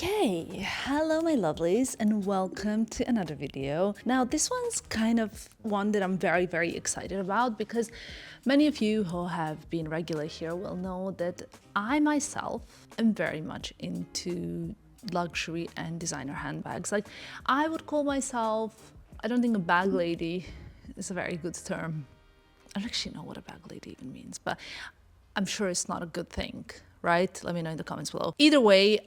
Okay, hello my lovelies and welcome to another video. Now this one's kind of one that I'm very excited about because many of you who have been regular here will know that I myself am very much into luxury and designer handbags. Like I would call myself, I don't think a bag lady is a very good term. I don't actually know what a bag lady even means, but I'm sure it's not a good thing, right? Let me know in the comments below. Either way,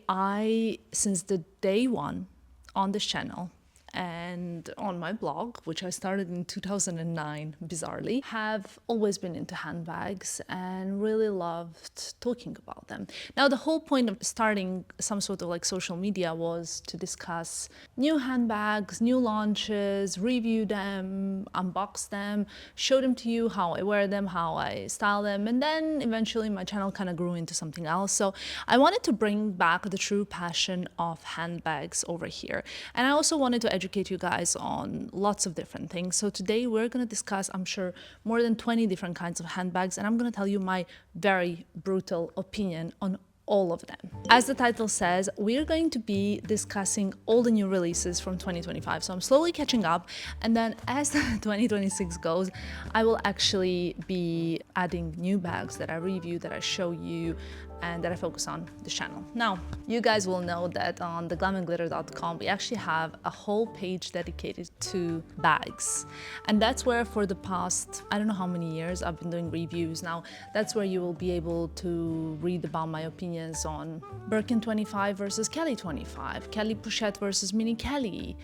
since the day one on this channel and on my blog, which I started in 2009, bizarrely, have always been into handbags and really loved talking about them. Now, the whole point of starting some sort of like social media was to discuss new handbags, new launches, review them, unbox them, show them to you, how I wear them, how I style them, and then eventually my channel kind of grew into something else. So I wanted to bring back the true passion of handbags over here. And I also wanted to educate you guys on lots of different things. So today we're going to discuss, I'm sure, more than 20 different kinds of handbags, and I'm going to tell you my very brutal opinion on all of them. As the title says, we're going to be discussing all the new releases from 2025. So I'm slowly catching up, and then as 2026 goes, I will actually be adding new bags that I review, that I show you, and that I focus on this channel. Now, you guys will know that on theglamandglitter.com, we actually have a whole page dedicated to bags. And that's where for the past, I don't know how many years, I've been doing reviews. Now, that's where you will be able to read about my opinions on Birkin 25 versus Kelly 25, Kelly Pochette versus Mini Kelly,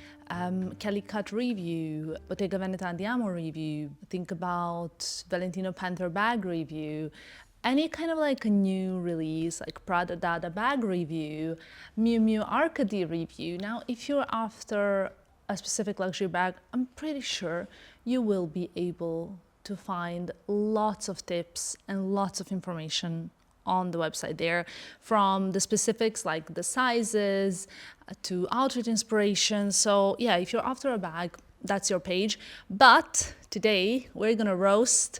Kelly Cut review, Bottega Veneta Andiamo review, think about Valentino Panther bag review, any kind of like a new release, like Prada Dada bag review, Miu Miu Arcady review. Now, if you're after a specific luxury bag, I'm pretty sure you will be able to find lots of tips and lots of information on the website there, from the specifics like the sizes to outfit inspiration. So yeah, if you're after a bag, that's your page. But today we're gonna roast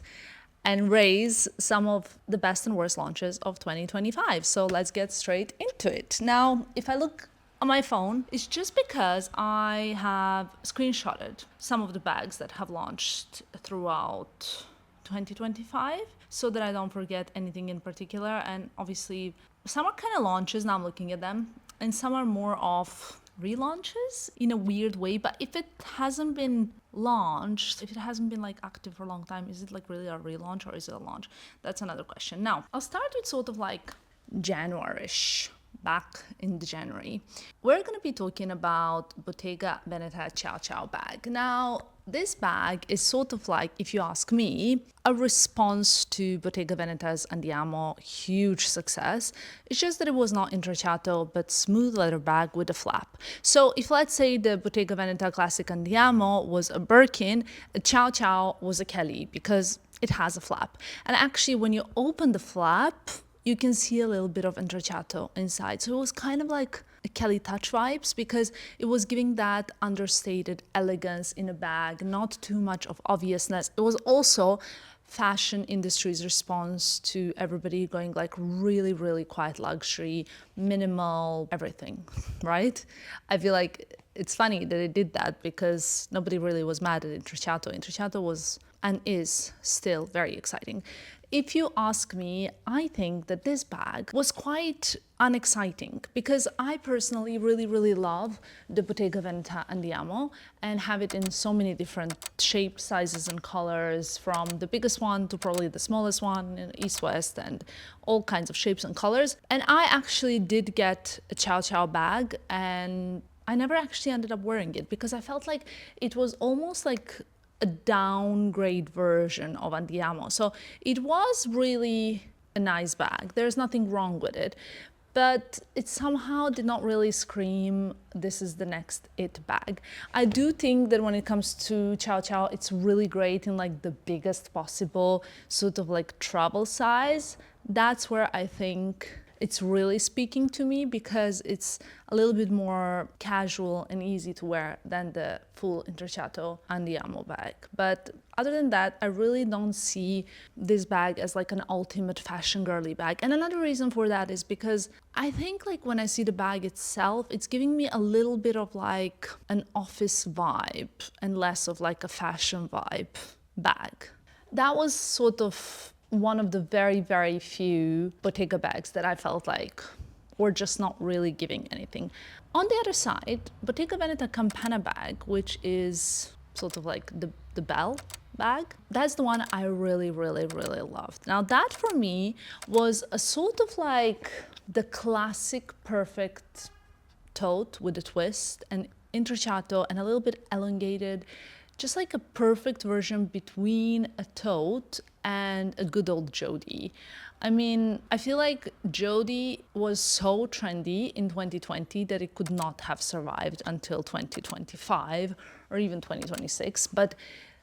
and raise some of the best and worst launches of 2025. So let's get straight into it. Now, if I look on my phone, it's just because I have screenshotted some of the bags that have launched throughout 2025 so that I don't forget anything in particular. And obviously, some are kind of launches, now I'm looking at them, and some are more of relaunches in a weird way. But if it hasn't been launched, if it hasn't been like active for a long time, is it like really a relaunch or is it a launch? That's another question. Now, I'll start with sort of like January-ish, back in the January. We're going to be talking about Bottega Veneta Ciao bag. Now, this bag is sort of like, if you ask me, a response to Bottega Veneta's Andiamo huge success. It's just that it was not intrecciato, but smooth leather bag with a flap. So if let's say the Bottega Veneta Classic Andiamo was a Birkin, a Ciao was a Kelly because it has a flap. And actually, when you open the flap, you can see a little bit of intrecciato inside. So it was kind of like a Kelly touch vibes because it was giving that understated elegance in a bag, not too much of obviousness. It was also fashion industry's response to everybody going like really quiet luxury, minimal, everything, right? I feel like it's funny that it did that because nobody really was mad at intrecciato. Intrecciato was and is still very exciting. If you ask me, I think that this bag was quite unexciting because I personally really love the Bottega Veneta Andiamo and have it in so many different shapes, sizes and colors, from the biggest one to probably the smallest one in east-west and all kinds of shapes and colors. And I actually did get a Ciao bag and I never actually ended up wearing it because I felt like it was almost like a downgrade version of Andiamo. So it was really a nice bag. There's nothing wrong with it, but it somehow did not really scream, this is the next it bag. I do think that when it comes to Ciao, it's really great in like the biggest possible sort of like travel size. That's where I think it's really speaking to me because it's a little bit more casual and easy to wear than the full intrecciato Andiamo bag. But other than that, I really don't see this bag as like an ultimate fashion girly bag. And another reason for that is because I think like when I see the bag itself, it's giving me a little bit of like an office vibe and less of like a fashion vibe bag. That was sort of one of the very, very few Bottega bags that I felt like were just not really giving anything. On the other side, Bottega Veneta Campana bag, which is sort of like the bell bag, that's the one I really, really, really loved. Now that for me was a sort of like the classic perfect tote with a twist and intrecciato and a little bit elongated, just like a perfect version between a tote and a good old Jody. I mean, I feel like Jody was so trendy in 2020 that it could not have survived until 2025 or even 2026. But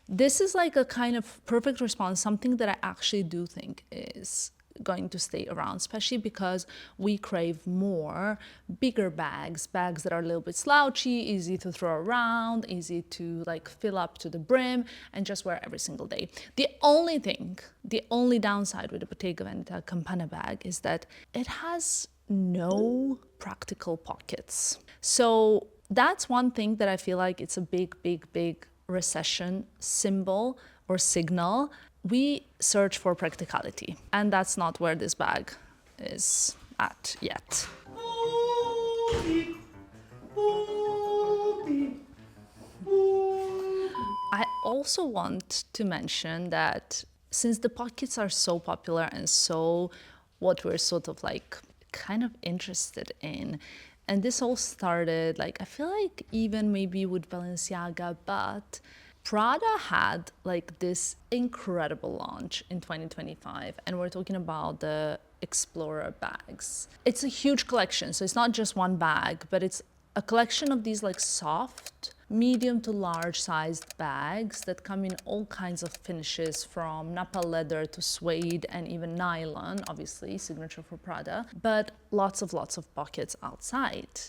this is like a kind of perfect response, something that I actually do think is going to stay around, especially because we crave more bigger bags that are a little bit slouchy, easy to throw around, easy to like fill up to the brim and just wear every single day. The only downside with the Bottega Veneta Campana bag is that it has no practical pockets. So that's one thing that I feel like it's a big recession symbol or signal. We search for practicality, and that's not where this bag is at yet. I also want to mention that since the pockets are so popular and so what we're sort of like kind of interested in, and this all started like I feel like even maybe with Balenciaga, but Prada had like this incredible launch in 2025, and we're talking about the Explorer bags. It's a huge collection, so it's not just one bag, but it's a collection of these like soft, medium to large sized bags that come in all kinds of finishes, from Napa leather to suede and even nylon, obviously signature for Prada, but lots of pockets outside.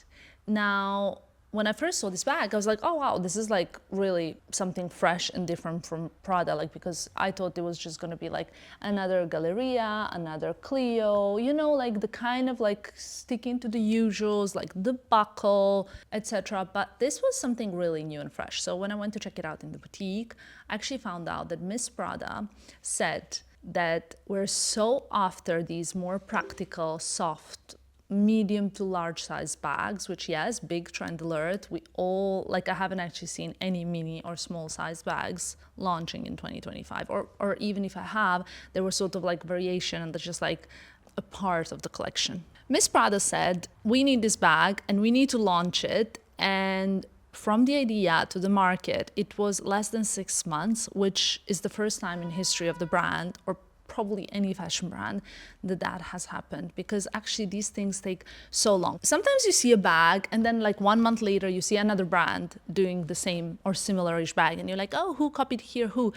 Now, when I first saw this bag, I was like, oh wow, this is like really something fresh and different from Prada, like because I thought it was just gonna be like another Galleria, another Clio, you know, like the kind of like sticking to the usuals, like the buckle, etc. But this was something really new and fresh. So when I went to check it out in the boutique, I actually found out that Miss Prada said that we're so after these more practical, soft, medium to large size bags, which yes, big trend alert. We all, like I haven't actually seen any mini or small size bags launching in 2025, or even if I have, they were sort of like variation and that's just like a part of the collection. Miss Prada said, we need this bag and we need to launch it, and from the idea to the market, it was less than 6 months, which is the first time in history of the brand, or probably any fashion brand, that has happened, because actually these things take so long. Sometimes you see a bag and then like 1 month later you see another brand doing the same or similar-ish bag and you're like, oh, who copied here, who?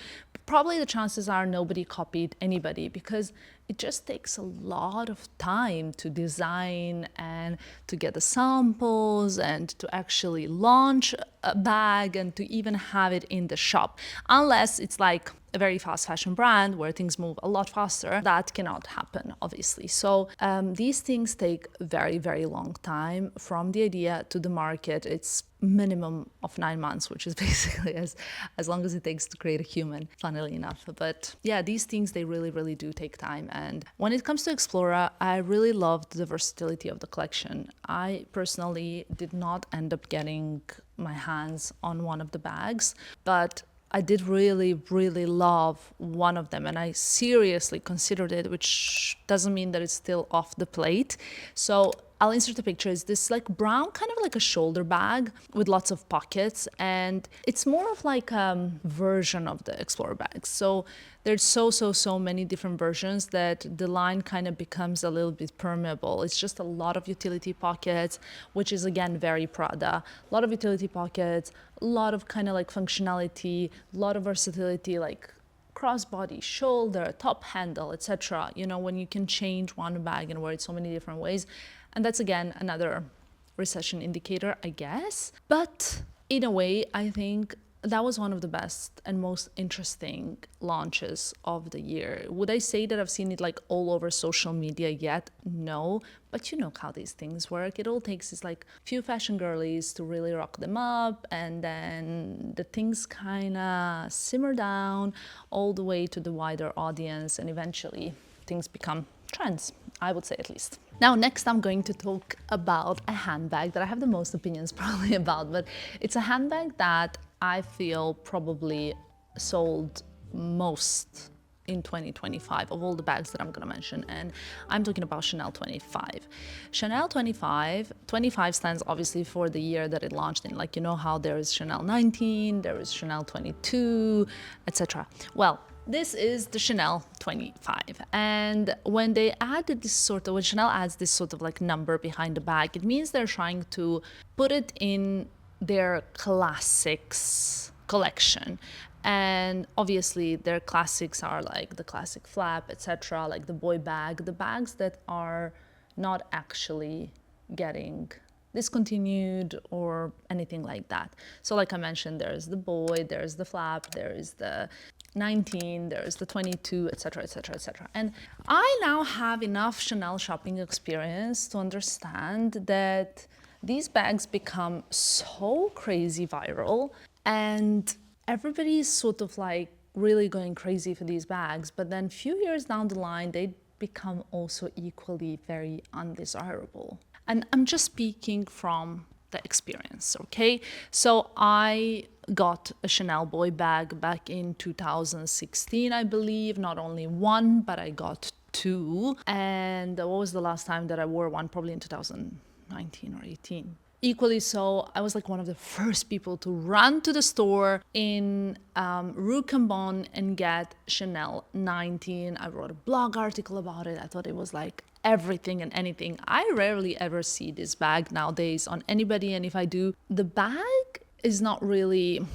Probably the chances are nobody copied anybody, because it just takes a lot of time to design and to get the samples and to actually launch a bag and to even have it in the shop. Unless it's like a very fast fashion brand where things move a lot faster, that cannot happen, obviously. So these things take very long time. From the idea to the market, it's minimum of 9 months, which is basically as long as it takes to create a human, funnily enough. But yeah, these things, they really do take time. And when it comes to Explorer, I really loved the versatility of the collection. I personally did not end up getting my hands on one of the bags, but I did really love one of them, and I seriously considered it, which doesn't mean that it's still off the plate. So I'll insert a picture. It's this like brown, kind of like a shoulder bag with lots of pockets, and it's more of like a version of the Explorer bags. So there's so many different versions that the line kind of becomes a little bit permeable. It's just a lot of utility pockets, which is again very Prada. A lot of utility pockets, a lot of kind of like functionality, a lot of versatility, like crossbody, shoulder, top handle, etc. You know, when you can change one bag and wear it so many different ways. And that's again another recession indicator, I guess. But in a way, I think that was one of the best and most interesting launches of the year. Would I say that I've seen it like all over social media yet? No, but you know how these things work. It all takes is like few fashion girlies to really rock them up, and then the things kind of simmer down all the way to the wider audience, and eventually things become trends, I would say, at least. Now, next I'm going to talk about a handbag that I have the most opinions probably about, but it's a handbag that I feel probably sold most in 2025 of all the bags that I'm gonna mention, and I'm talking about Chanel 25. Chanel 25 stands obviously for the year that it launched in. Like, you know how there is Chanel 19, there is Chanel 22, etc. Well, this is the Chanel 25, and when they added this sort of, when Chanel adds this sort of like number behind the bag, it means they're trying to put it in their classics collection. And obviously their classics are like the classic flap, etc., like the boy bag, the bags that are not actually getting discontinued or anything like that. So like I mentioned, there's the boy, there's the flap, there is the 19, there's the 22, etc., etc., etc. And I now have enough Chanel shopping experience to understand that these bags become so crazy viral, and everybody's sort of like really going crazy for these bags, but then a few years down the line, they become also equally very undesirable. And I'm just speaking from the experience, okay? So I got a Chanel boy bag back in 2016, I believe. Not only one, but I got two. And what was the last time that I wore one? Probably in 2019 or 18. Equally so, I was like one of the first people to run to the store in Rue Cambon and get Chanel 19. I wrote a blog article about it. I thought it was like everything and anything. I rarely ever see this bag nowadays on anybody, and if I do, the bag is not really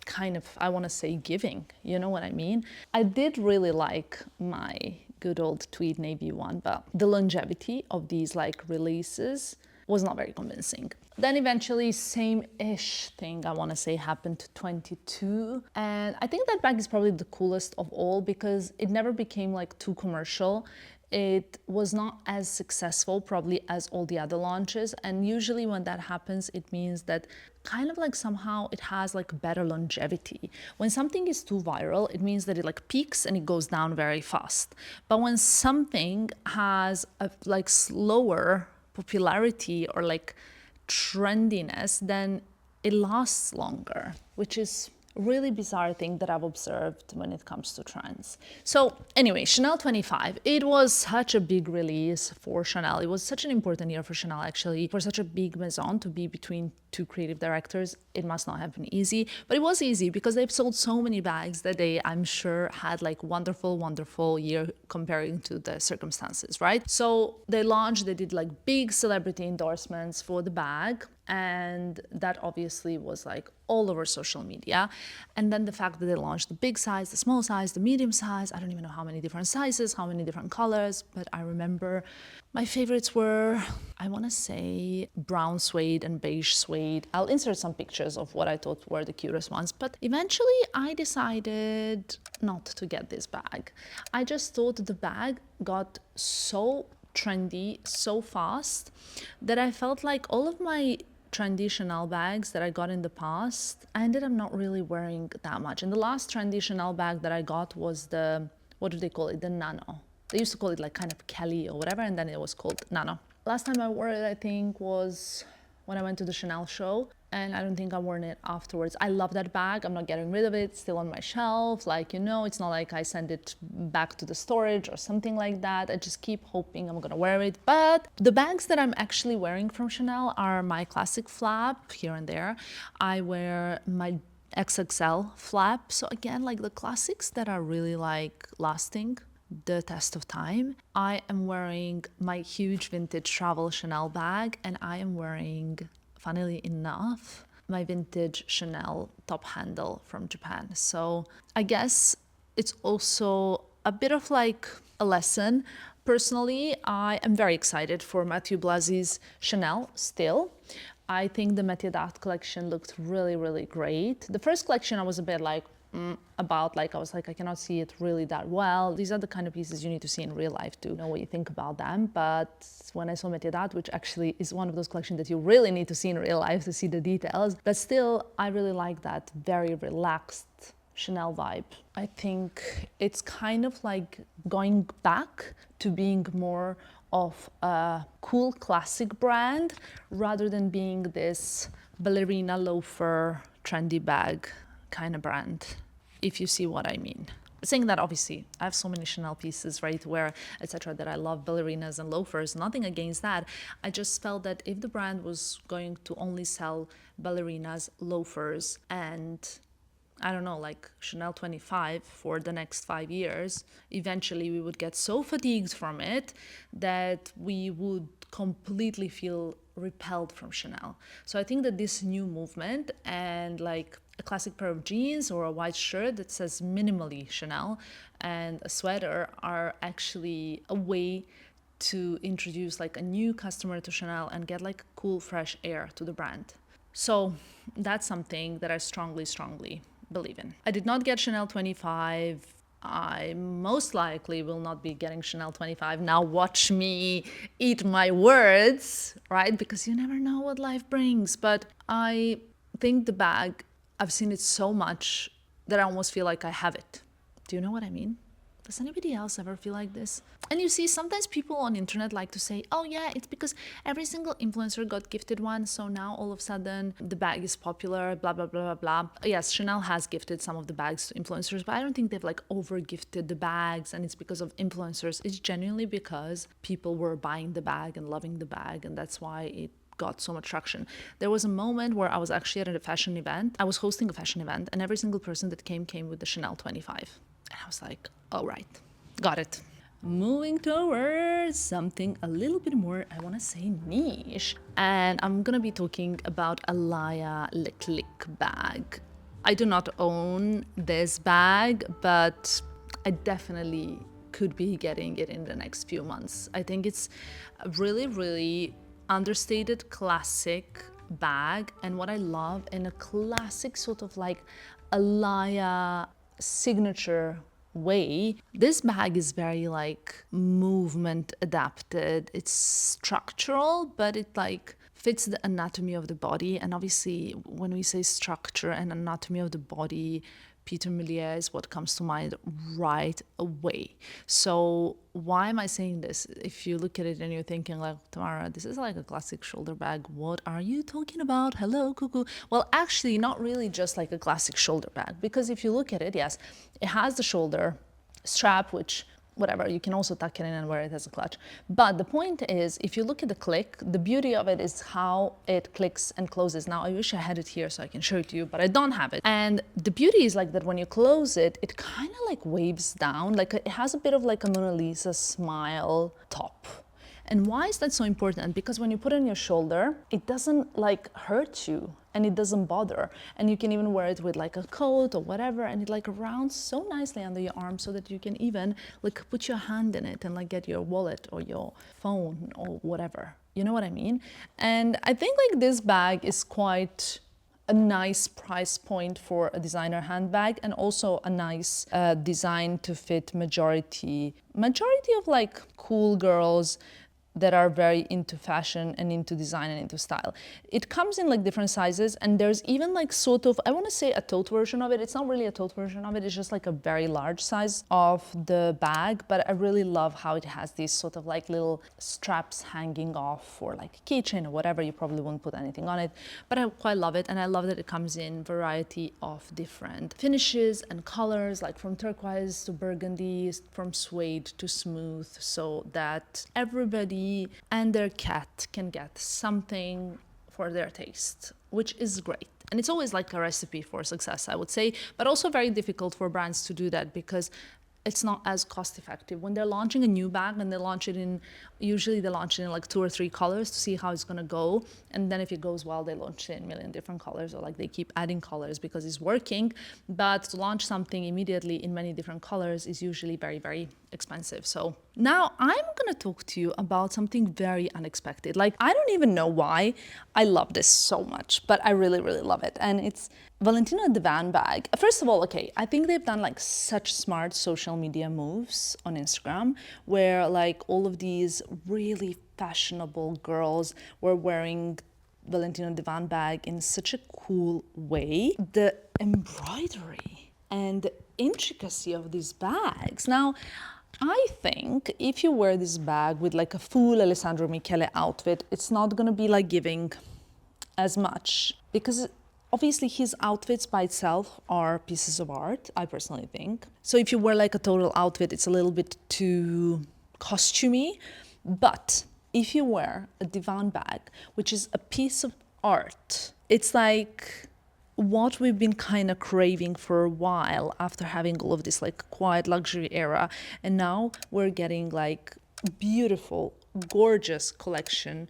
kind of, I want to say, giving, you know what I mean? I did really like my good old tweed navy one, but the longevity of these like releases was not very convincing. Then eventually, same-ish thing, I want to say, happened to 22. And I think that bag is probably the coolest of all because it never became like too commercial. It was not as successful probably as all the other launches. And usually when that happens, it means that kind of like somehow it has like better longevity. When something is too viral, it means that it like peaks and it goes down very fast. But when something has a like slower popularity or like trendiness, then it lasts longer, which is a really bizarre thing that I've observed when it comes to trends. So anyway, Chanel 25, it was such a big release for Chanel. It was such an important year for Chanel, actually. For such a big maison to be between two creative directors, it must not have been easy, but it was easy because they've sold so many bags that they, I'm sure, had like wonderful year comparing to the circumstances, right? So they launched, they did like big celebrity endorsements for the bag, and that obviously was like all over social media. And then the fact that they launched the big size, the small size, the medium size, I don't even know how many different sizes, how many different colors, but I remember my favorites were, I want to say, brown suede and beige suede. I'll insert some pictures of what I thought were the cutest ones, but eventually I decided not to get this bag. I just thought the bag got so trendy so fast that I felt like all of my trendy Chanel bags that I got in the past, I ended up not really wearing that much. And the last trendy Chanel bag that I got was the, what do they call it? The Nano. They used to call it like kind of Kelly or whatever, and then it was called Nano. Last time I wore it, I think, was when I went to the Chanel show, and I don't think I've worn it afterwards. I love that bag. I'm not getting rid of it. It's still on my shelf. Like, you know, it's not like I send it back to the storage or something like that. I just keep hoping I'm gonna wear it. But the bags that I'm actually wearing from Chanel are my classic flap here and there. I wear my XXL flap. So again, like the classics that are really like lasting the test of time. I am wearing my huge vintage travel Chanel bag, and I am wearing, funnily enough, my vintage Chanel top handle from Japan. So I guess it's also a bit of like a lesson. Personally, I am very excited for Mathieu Blazy's Chanel still. I think the Métier d'Art collection looked really, really great. The first collection I was a bit like, about, like, I was like, I cannot see it really that well. These are the kind of pieces you need to see in real life to know what you think about them. But when I saw Métier d'Art, which actually is one of those collections that you really need to see in real life to see the details, but still, I really like that very relaxed Chanel vibe. I think it's kind of like going back to being more of a cool classic brand rather than being this ballerina loafer trendy bag kind of brand, if you see what I mean. Saying that, obviously, I have so many Chanel pieces ready to wear, etc., that I love ballerinas and loafers, nothing against that. I just felt that if the brand was going to only sell ballerinas, loafers, and I don't know, like Chanel 25 for the next 5 years, eventually we would get so fatigued from it that we would completely feel repelled from Chanel. So I think that this new movement and like a classic pair of jeans or a white shirt that says minimally Chanel and a sweater are actually a way to introduce like a new customer to Chanel and get like cool, fresh air to the brand. So that's something that I strongly, strongly believe in. I did not get Chanel 25. I most likely will not be getting Chanel 25. Now watch me eat my words, right? Because you never know what life brings. But I think the bag, I've seen it so much that I almost feel like I have it. Do you know what I mean? Does anybody else ever feel like this? And you see, sometimes people on the internet like to say, oh yeah, it's because every single influencer got gifted one, so now all of a sudden the bag is popular, blah, blah, blah, blah, blah. Yes, Chanel has gifted some of the bags to influencers, but I don't think they've like over gifted the bags and it's because of influencers. It's genuinely because people were buying the bag and loving the bag, and that's why it got so much traction. There was a moment where I was actually at a fashion event. I was hosting a fashion event, and every single person that came with the Chanel 25. And I was like, all right, got it. Moving towards something a little bit more, I want to say niche. And I'm going to be talking about Alaïa Le Click bag. I do not own this bag, but I definitely could be getting it in the next few months. I think it's a really, really understated classic bag. And what I love in a classic sort of like Alaïa signature way, this bag is very like movement adapted. It's structural, but it like fits the anatomy of the body. And obviously when we say structure and anatomy of the body, Peter Millier is what comes to mind right away. So why am I saying this? If you look at it and you're thinking like, Tamara, this is like a classic shoulder bag. What are you talking about? Hello, cuckoo. Well, actually, not really just like a classic shoulder bag, because if you look at it, yes, it has the shoulder strap, which whatever, you can also tuck it in and wear it as a clutch. But the point is, if you look at the click, the beauty of it is how it clicks and closes. Now, I wish I had it here so I can show it to you, but I don't have it. And the beauty is like that when you close it, it kind of like waves down, like it has a bit of like a Mona Lisa smile top. And why is that so important? Because when you put it on your shoulder, it doesn't like hurt you and it doesn't bother. And you can even wear it with like a coat or whatever, and it like rounds so nicely under your arm so that you can even like put your hand in it and like get your wallet or your phone or whatever. You know what I mean? And I think like this bag is quite a nice price point for a designer handbag, and also a nice design to fit majority of like cool girls that are very into fashion and into design and into style. It comes in like different sizes, and there's even like sort of, I want to say a tote version of it. It's not really a tote version of it, it's just like a very large size of the bag, but I really love how it has these sort of like little straps hanging off for like a keychain or whatever. You probably won't put anything on it, but I quite love it, and I love that it comes in variety of different finishes and colors, like from turquoise to burgundy, from suede to smooth, so that everybody and their cat can get something for their taste, which is great. And it's always like a recipe for success, I would say, but also very difficult for brands to do that because it's not as cost effective. When they're launching a new bag and they launch it in, usually they launch it in like 2 or 3 colors to see how it's gonna go. And then if it goes well, they launch it in a million different colors, or like they keep adding colors because it's working. But to launch something immediately in many different colors is usually very, very expensive. So now I'm gonna talk to you about something very unexpected. Like, I don't even know why I love this so much, but I really, really love it. And it's Valentino DeVain bag. First of all, okay, I think they've done like such smart social media moves on Instagram, where like all of these really fashionable girls were wearing Valentino DeVain bag in such a cool way. The embroidery and the intricacy of these bags. Now, I think if you wear this bag with like a full Alessandro Michele outfit, it's not gonna be like giving as much, because obviously his outfits by itself are pieces of art, I personally think. So if you wear like a total outfit, it's a little bit too costumey. But if you wear a DeVain bag, which is a piece of art, it's like what we've been kind of craving for a while after having all of this like quiet luxury era. And now we're getting like beautiful, gorgeous collection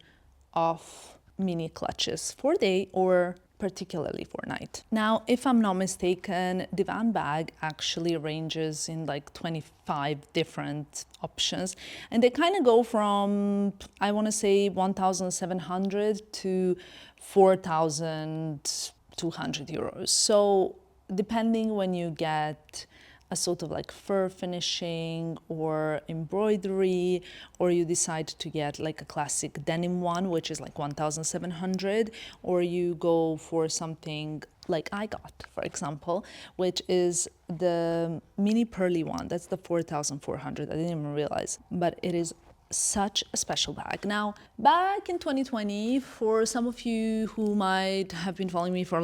of mini clutches for day or particularly for night. Now, if I'm not mistaken, DeVain bag actually ranges in like 25 different options, and they kind of go from, I want to say 1,700 to 4,200 euros. So depending when you get a sort of like fur finishing or embroidery, or you decide to get like a classic denim one, which is like 1,700, or you go for something like I got, for example, which is the mini pearly one. That's the 4,400. I didn't even realize, but it is such a special bag. Now, back in 2020, for some of you who might have been following me for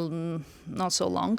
not so long,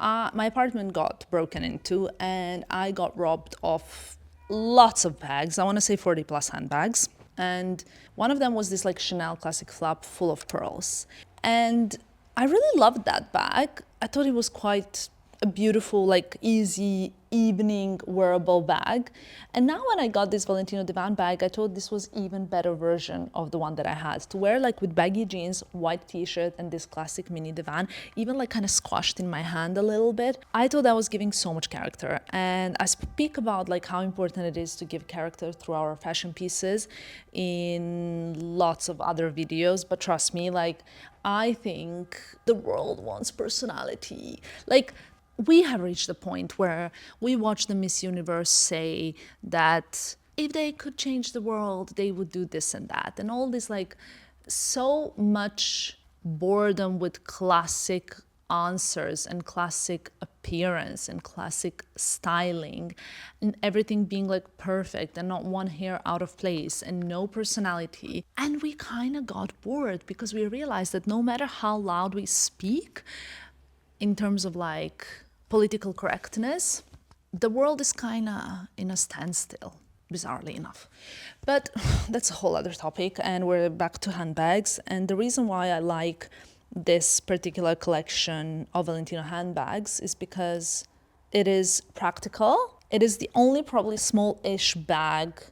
my apartment got broken into and I got robbed of lots of bags. I want to say 40 plus handbags. And one of them was this like Chanel classic flap full of pearls. And I really loved that bag. I thought it was quite a beautiful, like easy evening wearable bag. And now when I got this Valentino DeVain bag, I thought this was even better version of the one that I had, to wear like with baggy jeans, white t-shirt, and this classic mini DeVain, even like kind of squashed in my hand a little bit. I thought that was giving so much character. And I speak about like how important it is to give character through our fashion pieces in lots of other videos, but trust me, like I think the world wants personality. Like, we have reached the point where we watch the Miss Universe say that if they could change the world, they would do this and that. And all this, like, so much boredom with classic answers and classic appearance and classic styling, and everything being like perfect and not one hair out of place and no personality. And we kind of got bored because we realized that no matter how loud we speak in terms of like political correctness, the world is kind of in a standstill, bizarrely enough. But that's a whole other topic, and we're back to handbags. And the reason why I like this particular collection of Valentino handbags is because it is practical. It is the only probably small-ish bag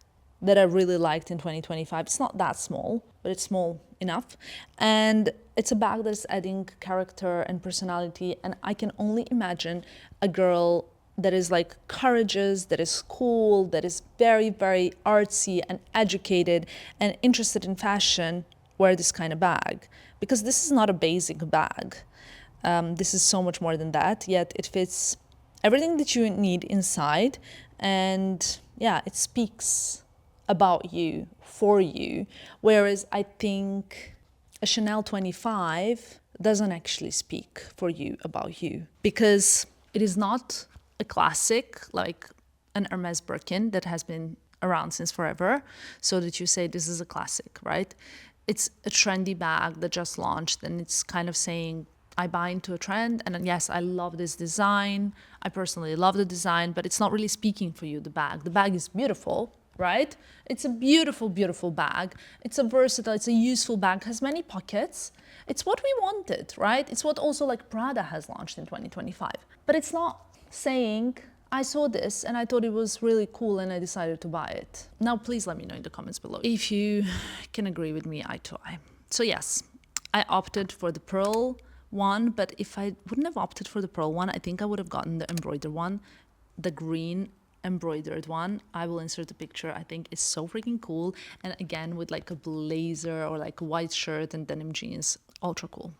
that I really liked in 2025. It's not that small, but it's small enough. And it's a bag that's adding character and personality. And I can only imagine a girl that is like courageous, that is cool, that is very, very artsy and educated and interested in fashion wear this kind of bag. Because this is not a basic bag. This is so much more than that, yet it fits everything that you need inside. And yeah, it speaks about you, for you. Whereas I think a Chanel 25 doesn't actually speak for you, about you. Because it is not a classic, like an Hermès Birkin that has been around since forever, so that you say this is a classic, right? It's a trendy bag that just launched, and it's kind of saying, I buy into a trend, and yes, I love this design. I personally love the design, but it's not really speaking for you, the bag. The bag is beautiful, right? It's a beautiful, beautiful bag. It's a versatile, it's a useful bag, has many pockets. It's what we wanted, right? It's what also like Prada has launched in 2025. But it's not saying, I saw this and I thought it was really cool and I decided to buy it. Now, please let me know in the comments below if you can agree with me eye to eye. So yes, I opted for the pearl one, but if I wouldn't have opted for the pearl one, I think I would have gotten the embroidered one, the green embroidered one. I will insert a picture. I think it's so freaking cool. And again, with like a blazer or like a white shirt and denim jeans, ultra cool.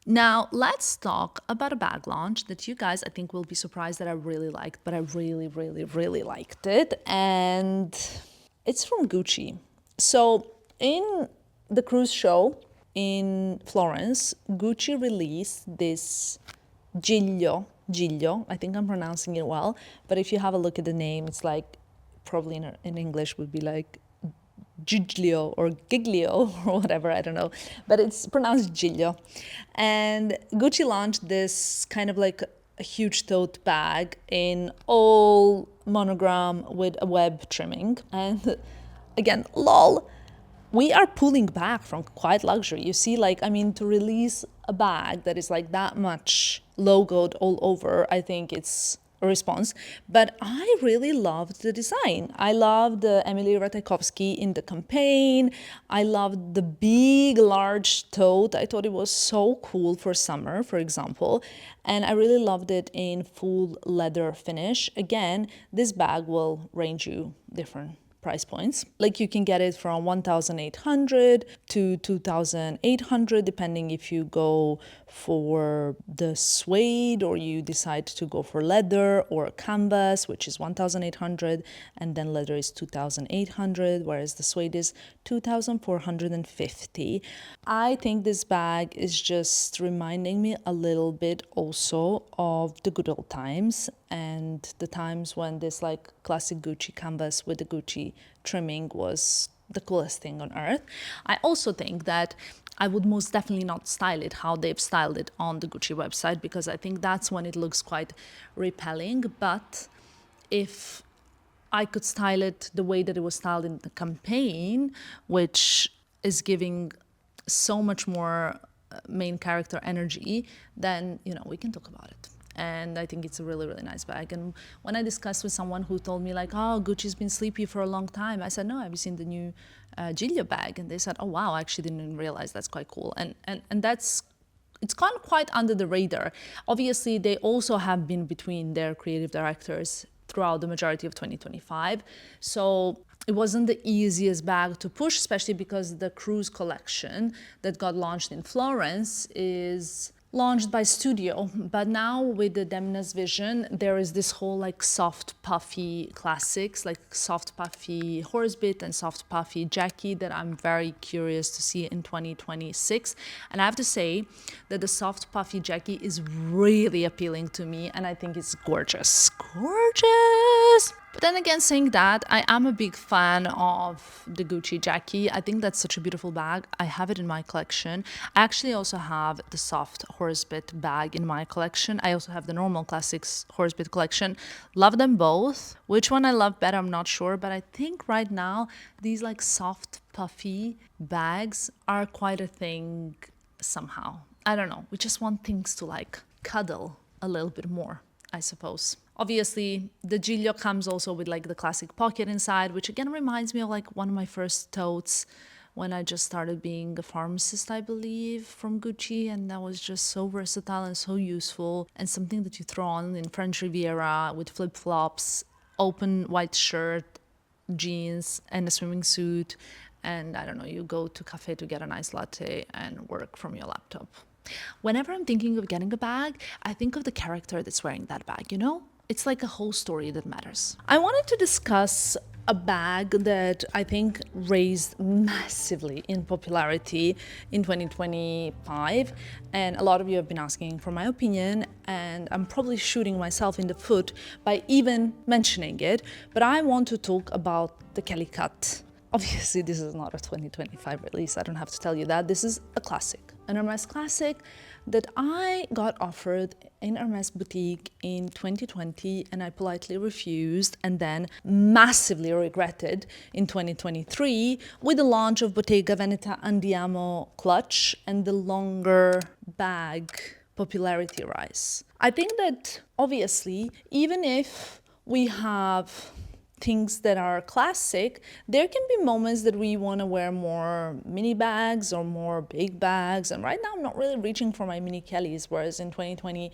Now, let's talk about a bag launch that you guys, I think, will be surprised that I really liked, but I really, really, really liked it. And it's from Gucci. So in the cruise show in Florence, Gucci released this Giglio, I think I'm pronouncing it well, but if you have a look at the name, it's like, probably in English would be like Giglio or Giglio or whatever, I don't know, but it's pronounced Giglio. And Gucci launched this kind of like a huge tote bag in all monogram with a web trimming. And again, lol, we are pulling back from quiet luxury. You see, like, I mean, to release a bag that is like that much logoed all over, I think it's a response. But I really loved the design. I loved Emily Ratajkowski in the campaign. I loved the big, large tote. I thought it was so cool for summer, for example. And I really loved it in full leather finish. Again, this bag will range you different price points. Like you can get it from 1,800 to 2,800, depending if you go for the suede or you decide to go for leather or canvas, which is 1,800, and then leather is 2,800, whereas the suede is 2,450. I think this bag is just reminding me a little bit also of the good old times and the times when this like classic Gucci canvas with the Gucci trimming was the coolest thing on earth. I also think that I would most definitely not style it how they've styled it on the Gucci website, because I think that's when it looks quite repelling. But if I could style it the way that it was styled in the campaign, which is giving so much more main character energy, then, you know, we can talk about it. And I think it's a really, really nice bag. And when I discussed with someone who told me like, oh, Gucci's been sleepy for a long time, I said, no, I've seen the new Giglio bag. And they said, oh, wow, I actually didn't realize that's quite cool. And that's, it's gone quite under the radar. Obviously, they also have been between their creative directors throughout the majority of 2025. So it wasn't the easiest bag to push, especially because the cruise collection that got launched in Florence is launched by Studio. But now with the Demna's vision, there is this whole like soft puffy classics, like soft puffy horsebit and soft puffy Jackie that I'm very curious to see in 2026. And I have to say that the soft puffy Jackie is really appealing to me, and I think it's gorgeous. Gorgeous! But then again, saying that, I am a big fan of the Gucci Jackie. I think that's such a beautiful bag. I have it in my collection. I actually also have the soft horsebit bag in my collection. I also have the normal classics horsebit collection. Love them both. Which one I love better, I'm not sure. But I think right now, these like soft, puffy bags are quite a thing somehow. I don't know. We just want things to like cuddle a little bit more, I suppose. Obviously, the Giglio comes also with like the classic pocket inside, which again reminds me of like one of my first totes when I just started being a pharmacist, I believe, from Gucci. And that was just so versatile and so useful, and something that you throw on in French Riviera with flip-flops, open white shirt, jeans, and a swimming suit. And I don't know, you go to cafe to get a nice latte and work from your laptop. Whenever I'm thinking of getting a bag, I think of the character that's wearing that bag, you know? It's like a whole story that matters. I wanted to discuss a bag that I think raised massively in popularity in 2025. And a lot of you have been asking for my opinion, and I'm probably shooting myself in the foot by even mentioning it. But I want to talk about the Kelly Cut. Obviously, this is not a 2025 release. I don't have to tell you that. This is a classic, an Hermès classic that I got offered in Hermès boutique in 2020, and I politely refused, and then massively regretted in 2023 with the launch of Bottega Veneta Andiamo clutch and the longer bag popularity rise. I think that obviously, even if we have things that are classic, there can be moments that we want to wear more mini bags or more big bags. And right now I'm not really reaching for my mini Kellys, whereas in 2020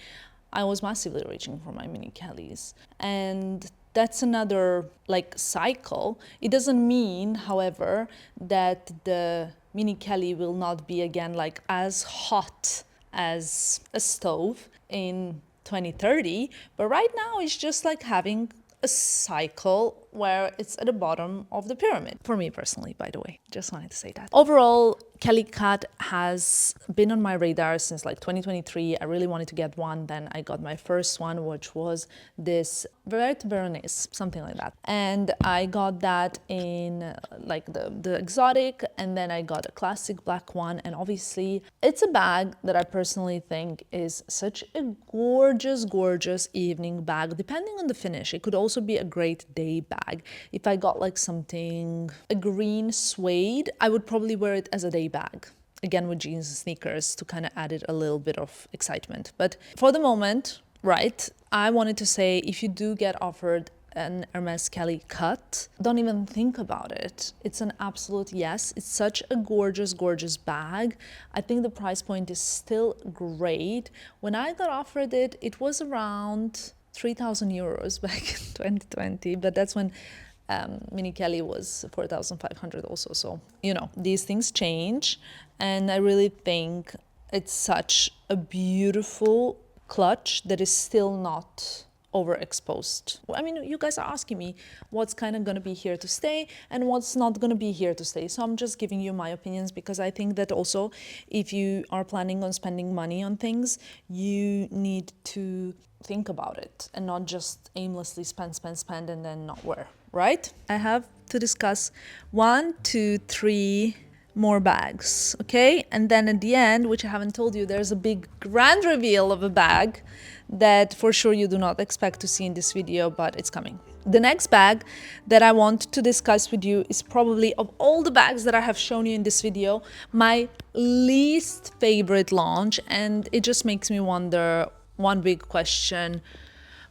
I was massively reaching for my mini Kellys. And that's another like cycle. It doesn't mean, however, that the Mini Kelly will not be again like as hot as a stove in 2030, but right now it's just like having a cycle where it's at the bottom of the pyramid. For me personally, by the way, just wanted to say that. Overall, Kelly Cut has been on my radar since like 2023. I really wanted to get one. Then I got my first one, which was this Veronese, something like that. And I got that in like the exotic, and then I got a classic black one. And obviously it's a bag that I personally think is such a gorgeous, gorgeous evening bag. Depending on the finish, it could also be a great day bag. If I got like something, a green suede, I would probably wear it as a day bag. Again, with jeans and sneakers to kind of add it a little bit of excitement. But for the moment, right, I wanted to say if you do get offered an Hermès Kelly Cut, don't even think about it. It's an absolute yes. It's such a gorgeous, gorgeous bag. I think the price point is still great. When I got offered it, it was around 3,000 euros back in 2020, but that's when Mini Kelly was 4,500 also. So, you know, these things change. And I really think it's such a beautiful clutch that is still not overexposed. I mean, you guys are asking me what's kind of going to be here to stay and what's not going to be here to stay. So I'm just giving you my opinions, because I think that also if you are planning on spending money on things, you need to think about it and not just aimlessly spend and then not wear, right? I have to discuss 1, 2, 3 more bags, okay? And then at the end, which I haven't told you, there's a big grand reveal of a bag that for sure you do not expect to see in this video, but it's coming. The next bag that I want to discuss with you is probably, of all the bags that I have shown you in this video, my least favorite launch, and it just makes me wonder one big question: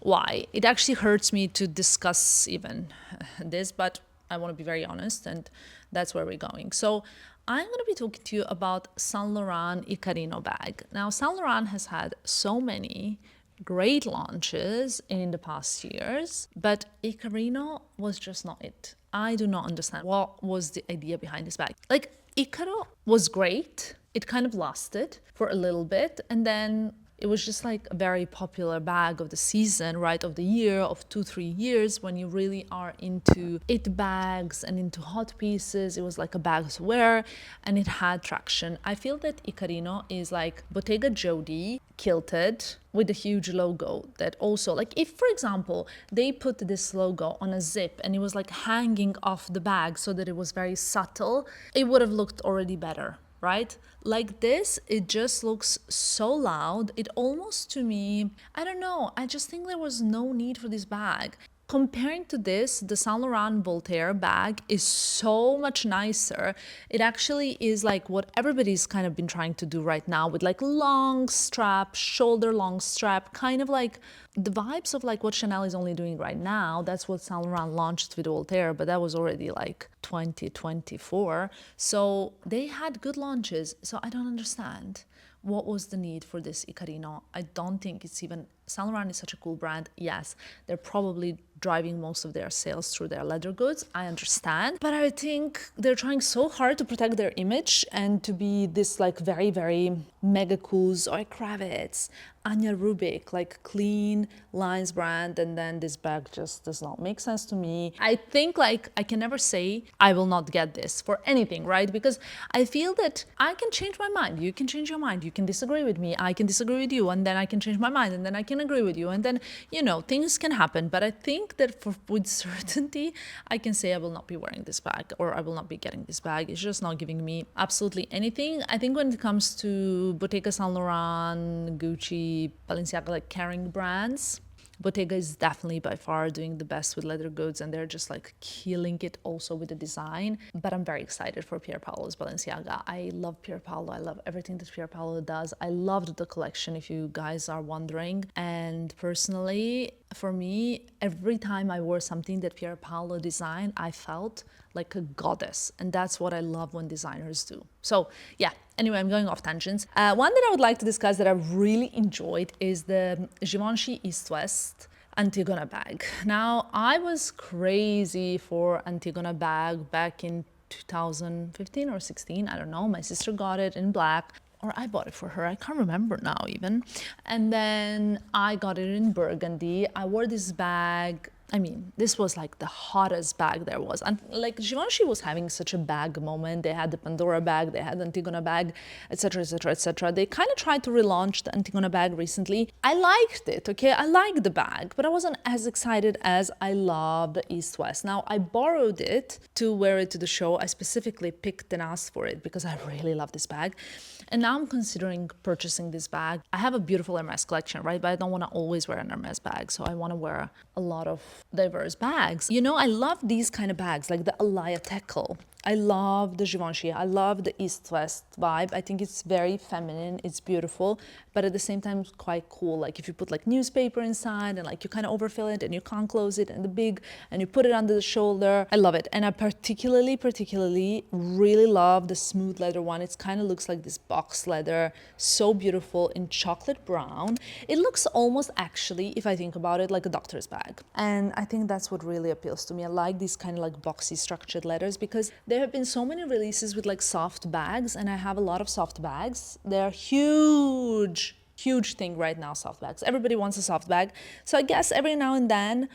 why? It actually hurts me to discuss even this, but I want to be very honest, and that's where we're going. So I'm going to be talking to you about Saint Laurent Icarino bag. Now, Saint Laurent has had so many great launches in the past years, but Icarino was just not it. I do not understand what was the idea behind this bag. Like, Icaro was great. It kind of lasted for a little bit, and then it was just like a very popular bag of the season, right, of the year, of 2-3 years, when you really are into it bags and into hot pieces. It was like a bag to wear, and it had traction. I feel that Icarino is like Bottega Jody kilted with a huge logo that also, like, if for example they put this logo on a zip and it was like hanging off the bag so that it was very subtle, it would have looked already better, right? Like this, it just looks so loud. It almost, to me, I don't know, I just think there was no need for this bag. Comparing to this, the Saint Laurent Voltaire bag is so much nicer. It actually is like what everybody's kind of been trying to do right now, with like long strap, shoulder long strap, kind of like the vibes of like what Chanel is only doing right now. That's what Saint Laurent launched with Voltaire, but that was already like 2024. So they had good launches. So I don't understand what was the need for this Icarino. I don't think it's even, Saint Laurent is such a cool brand. Yes, they're probably driving most of their sales through their leather goods. I understand. But I think they're trying so hard to protect their image and to be this like very, very mega cool Zoe Kravitz, Anya Rubik, like clean lines brand, and then this bag just does not make sense to me. I think like I can never say I will not get this for anything, right? Because I feel that I can change my mind. You can change your mind. You can disagree with me. I can disagree with you, and then I can change my mind, and then I can agree with you, and then, you know, things can happen. But I think that with certainty, I can say I will not be wearing this bag, or I will not be getting this bag. It's just not giving me absolutely anything. I think when it comes to Bottega, Saint Laurent, Gucci, Balenciaga, like carrying brands, Bottega is definitely by far doing the best with leather goods, and they're just like killing it also with the design. But I'm very excited for Pier Paolo's Balenciaga. I love Pier Paolo. I love everything that Pier Paolo does. I loved the collection, if you guys are wondering. And personally, for me, every time I wore something that Pier Paolo designed, I felt like a goddess. And that's what I love when designers do. So yeah, anyway, I'm going off tangents. One that I would like to discuss that I really enjoyed is the Givenchy East West Antigona bag. Now, I was crazy for Antigona bag back in 2015 or 16, I don't know. My sister got it in black, or I bought it for her, I can't remember now even. And then I got it in burgundy. I wore this bag, I mean, this was like the hottest bag there was. And like Givenchy was having such a bag moment. They had the Pandora bag, they had the Antigona bag, etc., etc., etc. They kind of tried to relaunch the Antigona bag recently. I liked it, okay? I liked the bag, but I wasn't as excited as I loved the East West. Now, I borrowed it to wear it to the show. I specifically picked and asked for it because I really love this bag. And now I'm considering purchasing this bag. I have a beautiful Hermès collection, right? But I don't want to always wear an Hermès bag. So I want to wear a lot of diverse bags. You know, I love these kind of bags, like the Alaïa Teckle. I love the Givenchy. I love the East-West vibe. I think it's very feminine. It's beautiful, but at the same time, it's quite cool. Like if you put like newspaper inside and like you kind of overfill it and you can't close it and the big, and you put it under the shoulder. I love it. And I particularly really love the smooth leather one. It kind of looks like this box leather, so beautiful in chocolate brown. It looks almost actually, if I think about it, like a doctor's bag. And I think that's what really appeals to me. I like these kind of like boxy structured leathers because there have been so many releases with like soft bags, and I have a lot of soft bags. They're huge thing right now, soft bags. Everybody wants a soft bag. So I guess every now and then,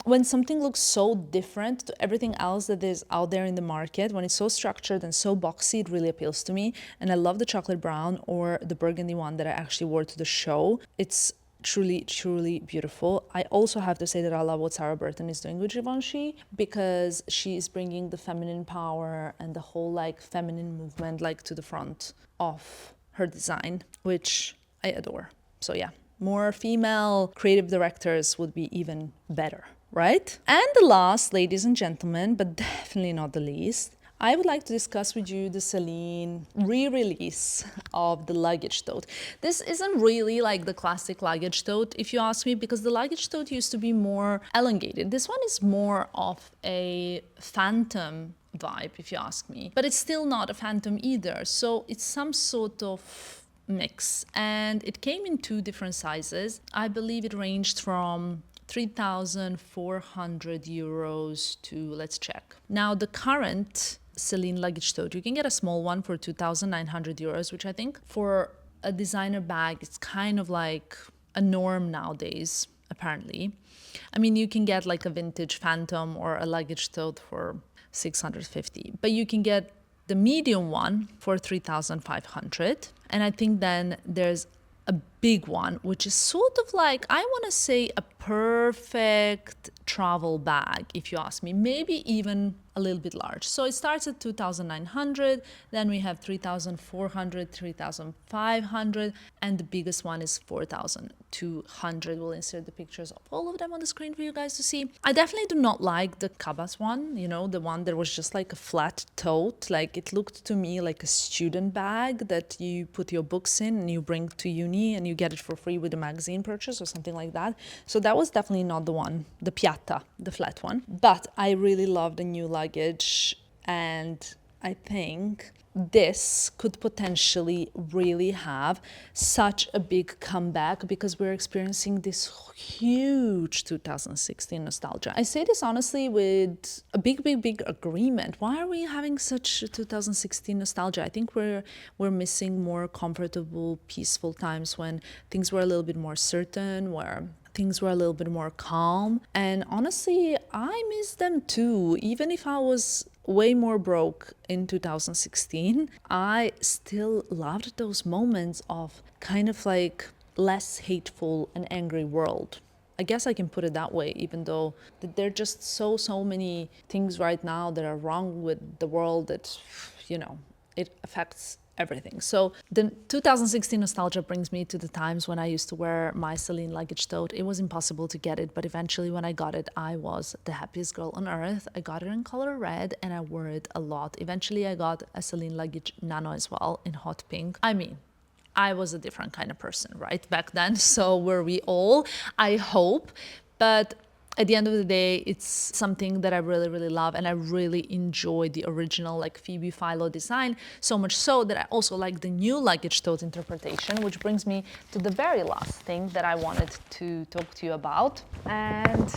when something looks so different to everything else that is out there in the market, when it's so structured and so boxy, it really appeals to me. And I love the chocolate brown or the burgundy one that I actually wore to the show. It's truly beautiful. I also have to say that I love what Sarah Burton is doing with Givenchy, because she is bringing the feminine power and the whole like feminine movement like to the front of her design, which I adore. So yeah, more female creative directors would be even better, right? And the last, ladies and gentlemen, but definitely not the least, I would like to discuss with you the Celine re-release of the luggage tote. This isn't really like the classic luggage tote, if you ask me, because the luggage tote used to be more elongated. This one is more of a phantom vibe, if you ask me. But it's still not a phantom either. So it's some sort of mix. And it came in two different sizes. I believe it ranged from 3,400 euros to, let's check. Now, the current Celine luggage tote, you can get a small one for 2,900 euros, which I think for a designer bag, it's kind of like a norm nowadays, apparently. I mean, you can get like a vintage Phantom or a luggage tote for 650, but you can get the medium one for 3,500. And I think then there's a big one, which is sort of like, I want to say a perfect travel bag, if you ask me, maybe even a little bit large. So it starts at 2,900, then we have 3,400, 3,500, and the biggest one is 4,200. We'll insert the pictures of all of them on the screen for you guys to see. I definitely do not like the Cabas one, you know, the one that was just like a flat tote. Like it looked to me like a student bag that you put your books in and you bring to uni and you get it for free with a magazine purchase or something like that. So that was definitely not the one, the Piatta, the flat one. But I really love the new luggage, and I think this could potentially really have such a big comeback because we're experiencing this huge 2016 nostalgia. I say this honestly with a big agreement. Why are we having such 2016 nostalgia? I think we're missing more comfortable, peaceful times when things were a little bit more certain, where things were a little bit more calm. And honestly, I miss them too. Even if I was way more broke in 2016, I still loved those moments of kind of like less hateful and angry world. I guess I can put it that way, even though there are just so many things right now that are wrong with the world that, you know, it affects everything. So the 2016 nostalgia brings me to the times when I used to wear my Celine luggage tote. It was impossible to get it, but eventually when I got it, I was the happiest girl on earth. I got it in color red and I wore it a lot. Eventually I got a Celine luggage nano as well in hot pink. I mean, I was a different kind of person, right, back then. So were we all, I hope. But at the end of the day, it's something that I really, really love, and I really enjoy the original like Phoebe Philo design, so much so that I also like the new luggage tote interpretation, which brings me to the very last thing that I wanted to talk to you about. And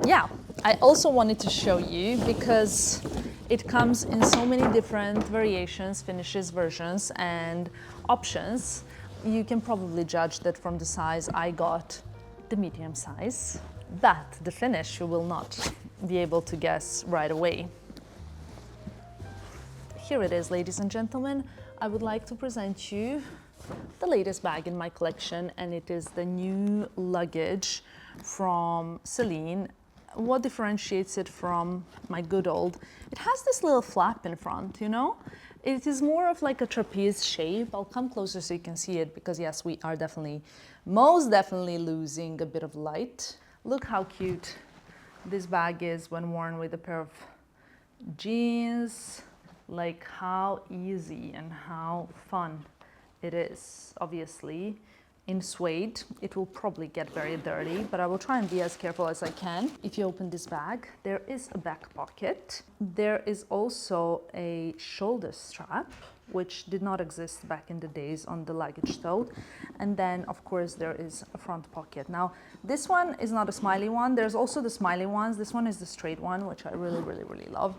yeah, I also wanted to show you, because it comes in so many different variations, finishes, versions, and options. You can probably judge that from the size I got, the medium size, but the finish you will not be able to guess right away. Here it is, ladies and gentlemen. I would like to present you the latest bag in my collection, and it is the new luggage from Celine. What differentiates it from my good old? It has this little flap in front, you know? It is more of like a trapeze shape. I'll come closer so you can see it, because yes, we are definitely, most definitely losing a bit of light. Look how cute this bag is when worn with a pair of jeans. Like how easy and how fun it is. Obviously, in suede, it will probably get very dirty, but I will try and be as careful as I can. If you open this bag, there is a back pocket. There is also a shoulder strap, which did not exist back in the days on the luggage tote. And then, of course, there is a front pocket. Now, this one is not a smiley one. There's also the smiley ones. This one is the straight one, which I really, really, really love.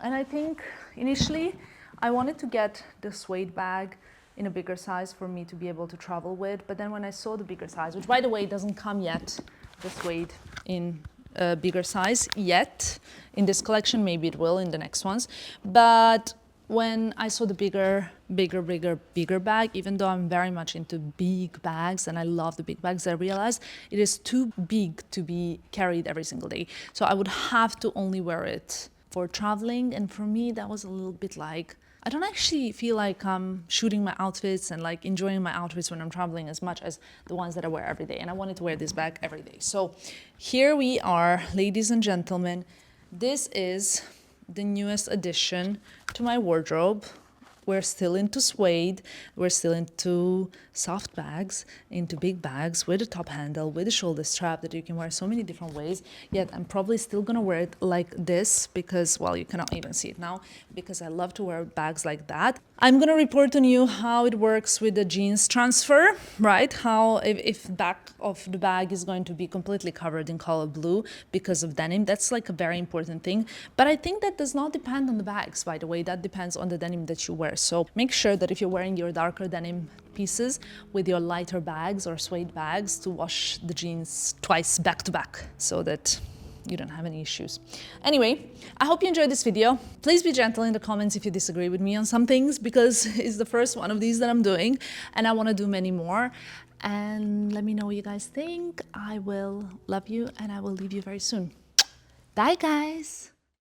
And I think initially I wanted to get the suede bag in a bigger size for me to be able to travel with. But then when I saw the bigger size, which by the way doesn't come yet, the suede in a bigger size yet in this collection, maybe it will in the next ones. But when I saw the bigger bag, even though I'm very much into big bags and I love the big bags, I realized it is too big to be carried every single day. So I would have to only wear it for traveling. And for me, that was a little bit like, I don't actually feel like I'm shooting my outfits and like enjoying my outfits when I'm traveling as much as the ones that I wear every day. And I wanted to wear this bag every day. So here we are, ladies and gentlemen. This is the newest addition to my wardrobe. We're still into suede, we're still into soft bags, into big bags with a top handle, with a shoulder strap that you can wear so many different ways. Yet I'm probably still gonna wear it like this because, well, you cannot even see it now, because I love to wear bags like that. I'm gonna report on you how it works with the jeans transfer, right? How if back of the bag is going to be completely covered in color blue because of denim. That's like a very important thing. But I think that does not depend on the bags, by the way. That depends on the denim that you wear. So make sure that if you're wearing your darker denim pieces with your lighter bags or suede bags, to wash the jeans twice back to back so that you don't have any issues. Anyway, I hope you enjoyed this video. Please be gentle in the comments if you disagree with me on some things, because it's the first one of these that I'm doing and I want to do many more. And let me know what you guys think. I will love you and I will leave you very soon. Bye, guys.